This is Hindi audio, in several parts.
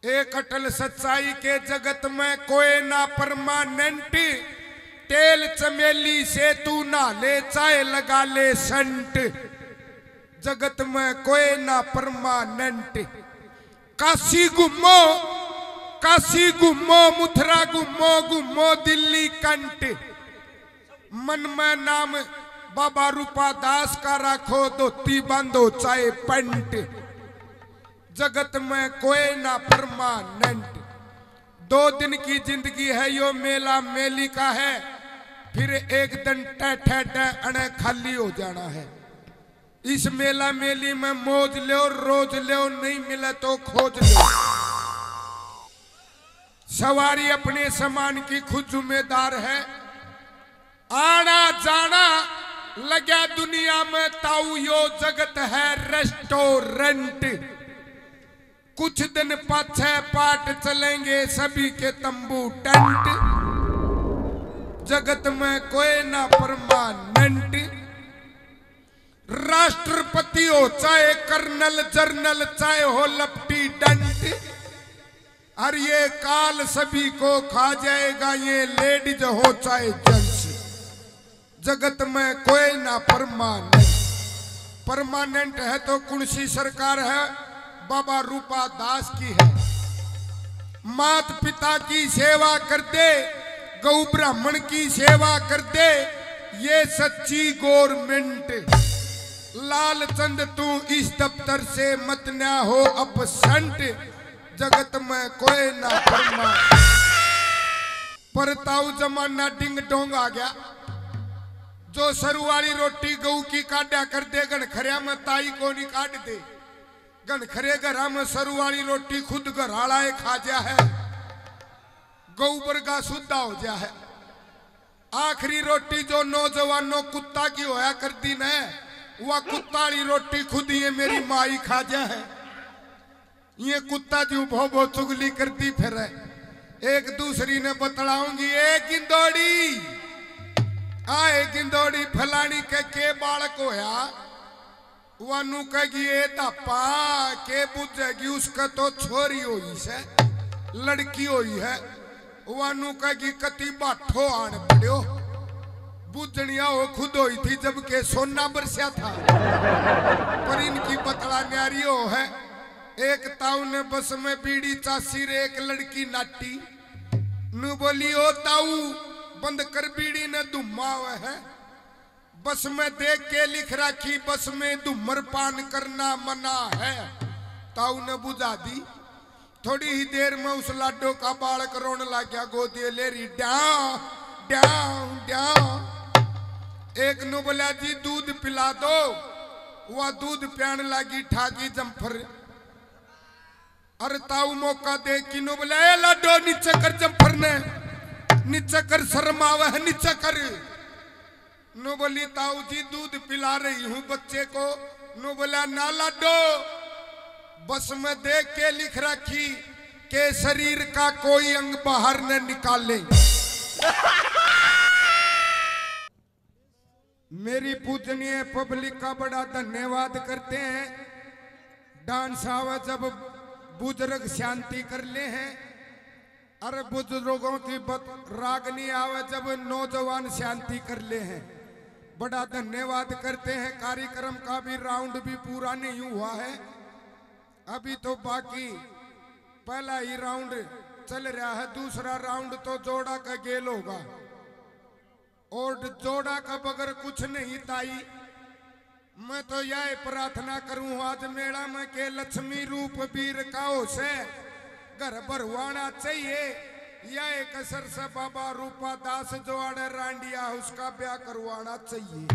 एक अटल सच्चाई के जगत में कोई ना परमानेंट, तेल चमेली से तू ना ले चाय लगा ले संट, जगत में कोई ना परमानेंट। काशी घूमो मथुरा घूमो दिल्ली कंट, मन में नाम बाबा रूपा दास का रखो, धोती बांधो चाहे पंट, जगत में कोई ना परमानेंट। 2 दिन की जिंदगी है यो मेला मेली का है, फिर एक दिन अने खाली हो जाना है। इस मेला मेली में मौज लो रोज लो, नहीं मिले तो खोज लो। सवारी अपने सामान की खुद जिम्मेदार है, आना जाना लगा दुनिया में ताऊ, यो जगत है रेस्टोरेंट। कुछ दिन पाछे पाट चलेंगे सभी के तंबू टेंट, जगत में कोई ना परमानेंट। राष्ट्रपति हो चाहे कर्नल जर्नल, चाहे हो लपटी डंट, और ये काल सभी को खा जाएगा, ये लेडीज हो चाहे जेंट्स, जगत में कोई ना परमानेंट। परमानेंट है तो कौन सी सरकार है, बाबा रूपा दास की है। मात पिता की सेवा कर दे, गौ ब्राह्मण की सेवा कर दे, ये सच्ची गवर्नमेंट। लालचंद तू इस दफ्तर से मत ना हो अपसेंट, जगत में कोई ना परमानेंट। परताऊ जमाना डिंग डोंग आ गया, जो सरू वाली रोटी गऊ की काटा कर दे, गणखरिया में ताई को नहीं काट दे। गणखरे घरा में सरू वाली रोटी खुद घराला खा जा है, गऊ वर्गा शुद्धा हो जा है। आखिरी रोटी जो नौजवानों कुत्ता की होया करती न, वह कुत्ता वाली रोटी खुद ये मेरी माई खा जा है। ये कुत्ता जी भो चुगली करती फिर है, एक दूसरी ने बतलाऊंगी, एक गिंदोड़ी आए गिंदोड़ी फलानी के बालक होया, वानू कहेगी ए धापा के बुझेगी, उसका तो छोरी हुई से लड़की हुई है। वानू कहेगी कति बाठो आन पड़ो, बुझनिया हो खुद हुई थी जबकि सोना बरसा था। पर इनकी बतला न्यारी हो है। एक ताऊ ने बस में बीड़ी चासी रे, एक लड़की नाटी नु बोली, ओ ताऊ बंद कर बीड़ी ने धुम्मा हुआ है। बस में देख के लिख रखी, बस में धूम्रपान करना मना है। ताऊ ने बुझा दी। थोड़ी ही देर में उस लाडो का बालक रोने लग गया, गोदी ले रही डां डां डां। एक नु बोला जी दूध पिला दो, वह दूध पियान लगी, ठाकी जम्फर। अरे ताऊ मौका दे कि नु बोला, ए लाडो नीचे कर, जम्फर ने नीचे कर, शर्म आवे है नीचे कर। नो बोली ताऊ जी दूध पिला रही हूँ बच्चे को। नो बोला ना लाडो, बस में देख के लिख रखी के शरीर का कोई अंग बाहर न निकाले। मेरी पूजनीय पब्लिक का बड़ा धन्यवाद करते हैं। डांस आवा जब बुजुर्ग शांति कर ले हैं, अरे बुजुर्गों की रागनी आवे जब नौजवान शांति कर ले हैं। बड़ा धन्यवाद करते हैं। कार्यक्रम का भी राउंड भी पूरा नहीं हुआ है, अभी तो बाकी पहला ही राउंड चल रहा है, दूसरा राउंड तो जोड़ा का गेल होगा। और जोड़ा का बगैर कुछ नहीं ताई। मैं तो यह प्रार्थना करूं आज मेला में के लक्ष्मी रूप वीर काओ से घर भरवाना चाहिए, या एक असर से बाबा रूपा दास जो आड़े रांडिया उसका ब्याह करवाना चाहिए।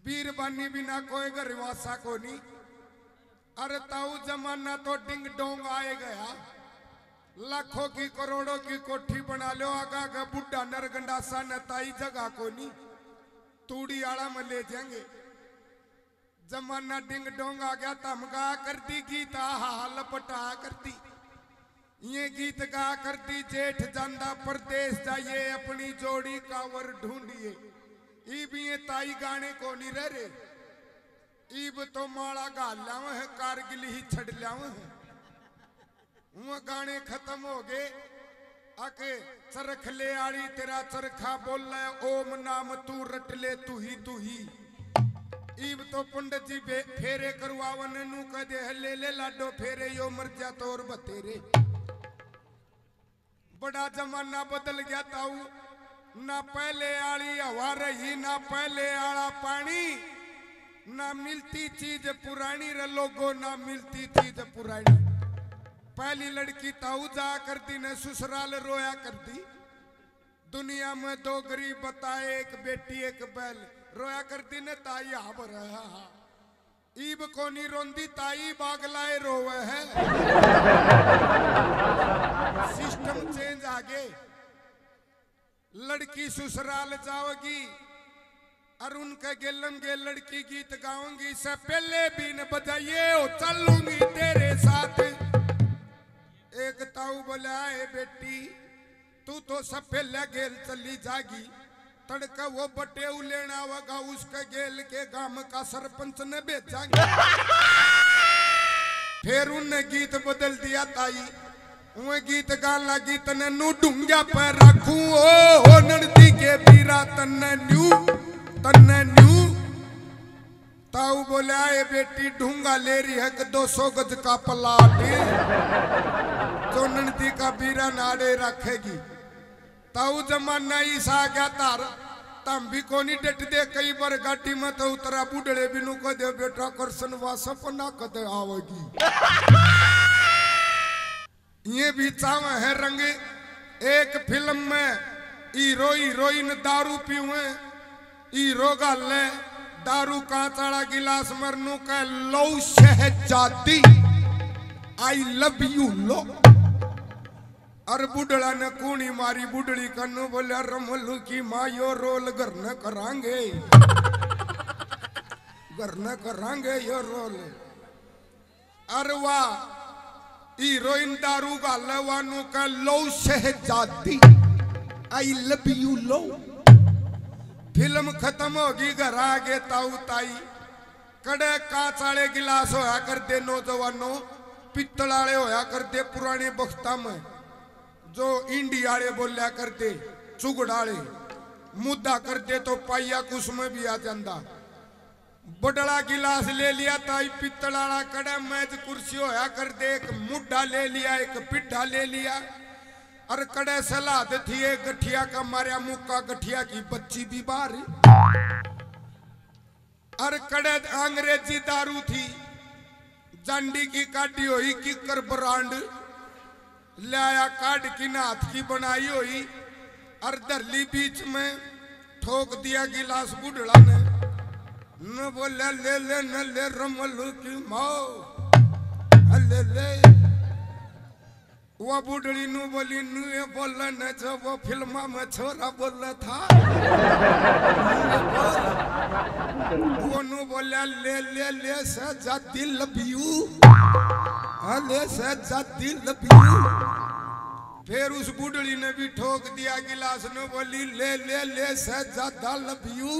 वीर बानी बिना कोई गरीवासा को नहीं। अरे ताऊ जमाना तो डिंग डोंग आए गया, लाखों की करोड़ों की कोठी बना लो, आगा का बुढ़ा नरगंडासा न ताई जगह को नहीं, तूड़ी आड़ा में ले जाएंगे। जमाना डिंग डोंग आ गया, तमगा करती गीत आहा लपटा करती, ये गीत गा करती जेठ जांदा परदेश जाइए, अपनी जोड़ी कावर ढूंढिए। इब ये ताई गाने को नहीं रहे, इब तो माला गा लाव है, कारगिल ही छड़ लाव है। वो गाने खत्म हो गए। आके चरख ले आड़ी तेरा चरखा बोल रहा ओम नाम तू रट ले तू ही। ईब तो पंडित जी फेरे करवावन नू कदे हले ले लाडो फेरे यो मर जा तोर बतेरे। बड़ा जमाना बदल गया ताऊ, ना पहले आली हवा रही ना पहले आला पानी, ना मिलती चीज पुरानी रे लोगो ना मिलती चीज पुरानी। पहली लड़की ताऊ जा करती ने ससुराल रोया करती। दुनिया में दो गरीब बताए एक बेटी एक बैल रोया करती ने ताई हाब रहा। ईब कोनी रोंदी ताई बागलाए रोवे है। सिस्टम चेंज आगे। लड़की ससुराल जाओगी और उनके गेलम गे लड़की गीत गाऊंगी से पहले बीन बजाइए ओ चलूंगी तेरे साथ। एक ताऊ बोला है बेटी तू तो सब पहले गेल चली जागी, तड़का वो बटेऊ लेना होगा उसके गेल के गांव का सरपंच ने बेचांगे। फिर उनने गीत बदल दिया ताई, वो गीत गाला गीत ने नू ढूंगा पर रखू ओ नदी के बीरा तन्ने न्यू। ताऊ बोला ए बेटी ढूंगा ले रही है 200 गज का प्लाट जो नदी का बीरा नाड़े रखेगी। ताऊ जमाना ईसा गया तार तम भी कोनी डट दे। कई बार गाटी में तो उतरा बुढ़े बिनु को दे बेटा करसन वा सपना कदे आवेगी। ये भी चाव है रंग। एक फिल्म में हीरो हीरोइन दारू पीवे, हीरो गाले दारू कांचाड़ा गिलास मरनू का लो शहजादी आई लव यू लो। और बुढ़ड़ा ने कूणी मारी बुढ़ड़ी कन्नू बोले रमलू की माँ यो रोल घर न करांगे यो रोल। अरे वाह हीरोइन दारू गाले वानू का लो शहजादी I love you low. Film खत्म होगी घर आगे ताऊ ताई कड़े कांचाड़े गिलास होया कर दे नौजवानों, पित्तलाड़े होया कर दे पुराने बख्ता में जो इंडियाड़े बोलिया करते चुगड़ाड़े मुद्दा कर दे तो पाइया कुछ में भी आ जाता। बड़ला गिलास ले लिया ताई पित्तलाड़ा कड़े मेज कुर्सी होया कर दे एक मुड्ढा ले लिया एक पिड्ढा ले लिया और कड़े सलाद थी एक गठिया का मारिया मुक्का गठिया की बच्ची भी बाहर। और कड़े अंग्रेजी दारू थी जांडी की काटी हुई किकर ब्रांड लाया काट की नाथ की बनाई हुई और दरली बीच में ठोक दिया गिलास बुढ़ड़ा ने। न बोले ले ले न ले रमलू की माओ ले ले। वो बुढ़ड़ी नु बोली नु ये बोला न जो वो फिल्मा में छोरा बोला था। वो नु बोला ले ले ले सजादी लव यू ले सजादी लव यू। फिर उस बुढ़ड़ी ने भी ठोक दिया गिलास ने बोली ले ले ले सजादा लव यू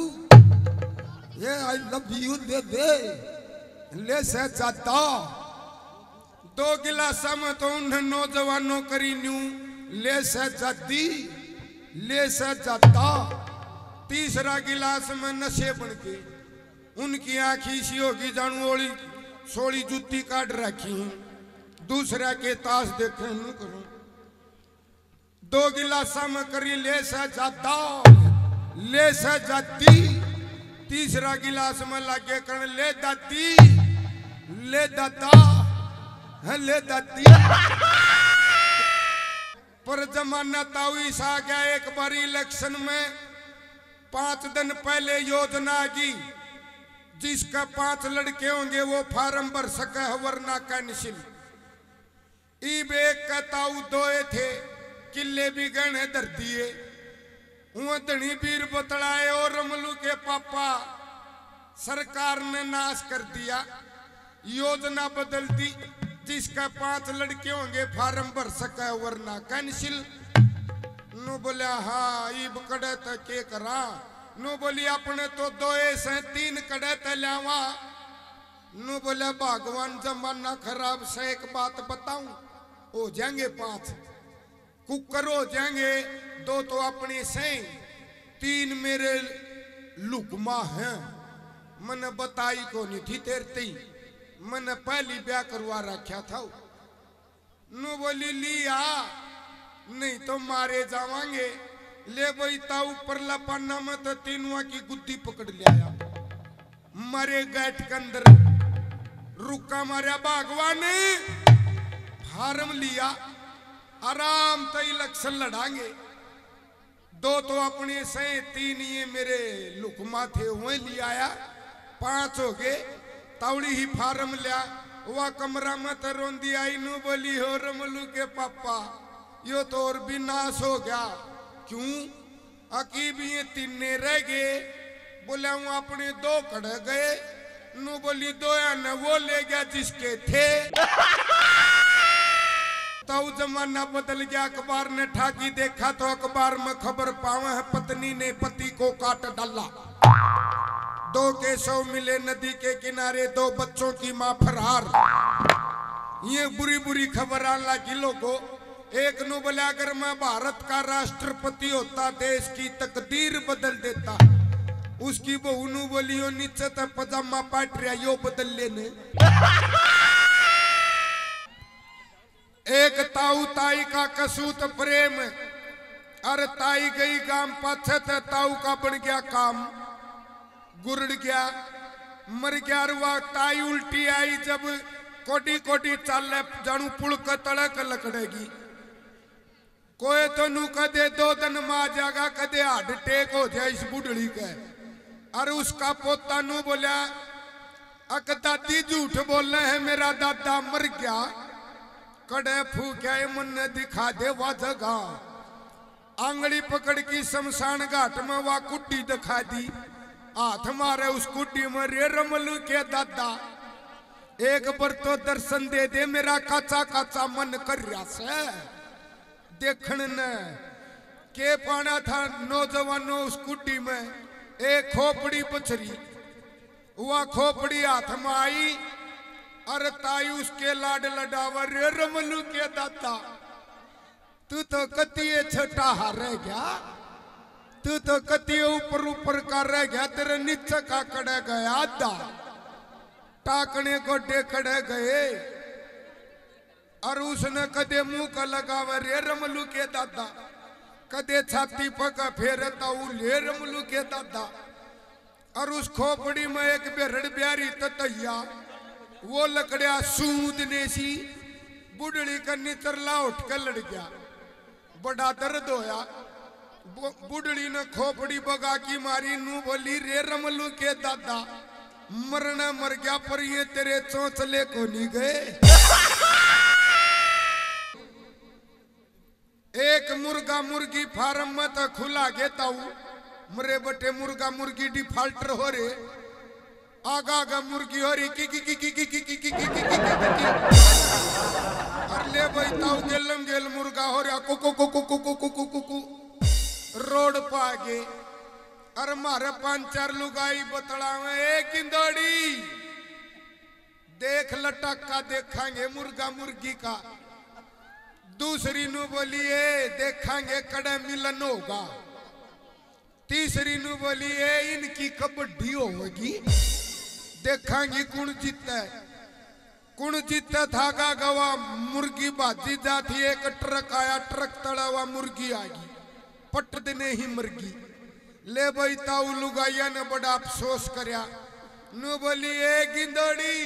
ये आई लव यू दे दे ले सजादा। 2 गिलासा में तो उन्हें नौजवानों करी न्यू ले सजादा। तीसरा गिलास में नशे बन के उनकी आँखी सी होगी जानू ओली सोली जूती काट रखी। दूसरा के ताश देखे न करूं। 2 गिलासा में करी ले सजादी। तीसरा गिलास में लागे कर ले दादा ले दादी। पर जमाना ताऊ सा गया। एक बार इलेक्शन में 5 दिन पहले योजना की जिसका 5 लड़के होंगे वो फार्म भर सके वरना कैंसिल। ईब एक का ताऊ 2 थे किले भी गहने धर दिए। वो धनी बीर बतलाए और रमलू के पापा सरकार ने नाश कर दिया। योजना बदल दी जिसका 5 लड़के होंगे फार्म भर सके वरना कैंसिल। नु बोला हाँ ईब कड़े तो के करा। नु बोली अपने तो 2 से 3 कड़े तो लावा। नु बोले भगवान जमाना खराब से एक बात बताऊं हो जाएंगे 5, कुकर हो जाएंगे 2 तो अपने से, 3 मेरे लुकमा हैं। मैंने बताई को नहीं थी तेरती, मैंने पहली ब्याह करवा रखा था। नु बोली लिया नहीं तो मारे जावांगे। ले भाई ता ऊपर लपाना में तो तीनों की गुद्दी पकड़ लिया, मारे गेट के अंदर रुका मारा भगवान ने फार्म लिया, आराम से इलेक्शन लड़ांगे। 2 तो अपने से, 3 ये मेरे लुकमा थे वही ले आया, 5 हो गए। तावड़ी ही फार्म लिया, वह कमरा में तो रोंदी आई। नु बोली हो रमलू के पापा यो तो और भी नाश हो गया। क्यों? अकीब ये 3 रह गए। बोले वो अपने 2 खड़े गए। नु बोली 2 ने वो ले गया जिसके थे। तो जमाना बदल गया, अखबार ने ठाकी देखा तो अखबार में खबर पावा है पत्नी ने पति को काट डाला। 2 केशव मिले नदी के किनारे, 2 बच्चों की मां फरार। ये बुरी बुरी खबर आने लगी लोगों। एक नु बोला अगर मैं भारत का राष्ट्रपति होता देश की तकदीर बदल देता। उसकी बहू नु बोली हो नीचे तक पजामा पाट रहा यो बदल लेने। एक ताऊ ताई का कसूत प्रेम, अरे ताई गई गांव पाछे ते ताऊ का बन गया काम, गुरड़ गया मर गया। वह ताई उल्टी आई जब कोटी कोटी चाल जानू पुल का तड़क लकड़ेगी। कोई तो नु कदे 2 दिन मां जागा, कदे हार्ट अटैक हो जाए इस बुढ़ड़ी के। अरे उसका पोता नु बोला अक दादी झूठ बोल रहे हैं, मेरा दादा मर गया। कड़े फूक्या मन दिखा दे वह जगह। आंगली पकड़ की शमशान घाट में वह कुड्डी दिखा दी। हाथ मारे उस कुड्डी में रे रमलू के दादा एक बार तो दर्शन दे दे, मेरा काचा काचा मन कर रहा से देखन ने। के पाना था नौजवानों उस कुड्डी में एक खोपड़ी बछरी। वह खोपड़ी हाथ में आई, अरे ताई उसके लाड लडावर रे रमलू के दादा तू तो कतिये छोटा रह गया, तू तो कतिये ऊपर ऊपर का रह गया, तेरे नीचे का कड़े गया आधा टाकने को डेकड़े गए। और उसने कदे मुंह का लगावे रे रमलू के दादा, कदे छाती पका फेरता ले रमलू के दादा। और उस खोपड़ी में एक बेरड़ ब्यारी ततैया, वो लकड़िया सूदने सी बुढ़ड़ी का निचरला उठ कर लड़ गया। बड़ा दर्द होया। बुढ़ड़ी ने खोपड़ी बगा की मारी। नू बोली रे रमलू के दादा मरना मर गया, पर ये तेरे चौंचले को नहीं गए। एक मुर्गा मुर्गी फार्म में तो खुला गेता हूं, मरे बटे मुर्गा मुर्गी डिफाल्टर हो रे। आगा आगा मुर्गी हो रही की और ले भाई ताऊ गेलम गेल मुर्गा हो रहा कुकु कुकु कुकु कुकु कुकु रोड पर आगे। और मारे 5-4 लुगाई बतलावे एक इंदौड़ी देख लटका देखांगे मुर्गा मुर्गी का। दूसरी नु बोलिए देखांगे कड़े मिलन होगा। तीसरी नु बोलिए इनकी कबड्डी होगी, देखांगी कौन जीता है। कौन जीता धागा गवा मुर्गी बाजी जाती। एक ट्रक आया, ट्रक तड़ा हुआ मुर्गी आ गई, पट देने ही मुर्गी। ले भाई ताऊ लुगाइया ने बड़ा अफसोस करया। नु बोली ए गिंदोड़ी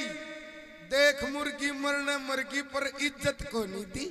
देख मुर्गी मरने मुर्गी पर इज्जत को नहीं दी।